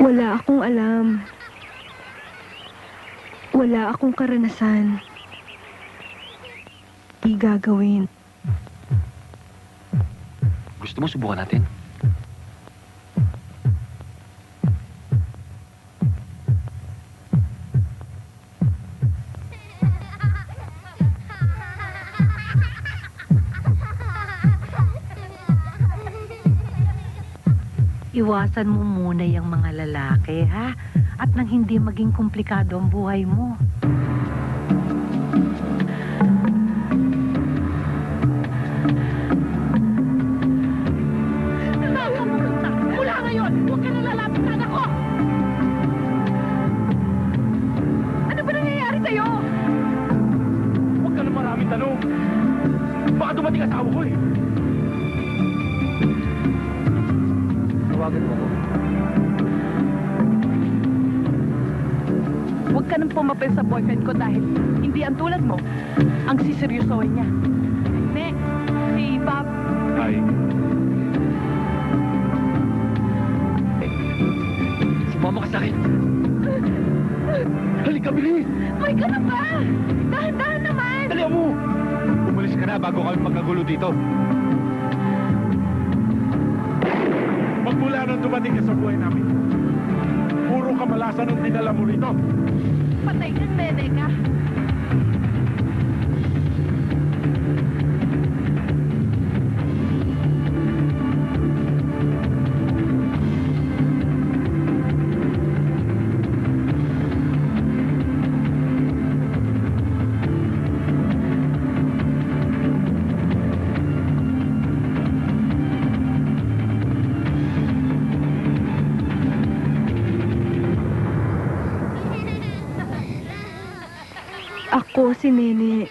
Wala akong alam. Wala akong karanasan. Di gagawin. Gusto mo subukan natin? Iwasan mo muna yung mga lalaki, ha? At nang hindi maging komplikado ang buhay mo. Mula ngayon, huwag ka na lalapit sa anak ko! Ano ba nangyayari sa'yo? Huwag ka na maraming tanong. Baka dumating asawa ko eh. Tawagan mo ko. Huwag ka nang pumapil sa boyfriend ko dahil hindi ang tulad mo ang siseryosohin niya. Ne, si Bob. Ay. Sumama ka sa akin. Halika, bilis! May ka na ba? Dahan-dahan naman! Dali mo! Umalis ka na bago kami magkagulo dito. Magmula nung dumating ka sa buhay namin, puro kamalasan ang dinala mo rito. Patay ka, nene ka. Ako si Nene.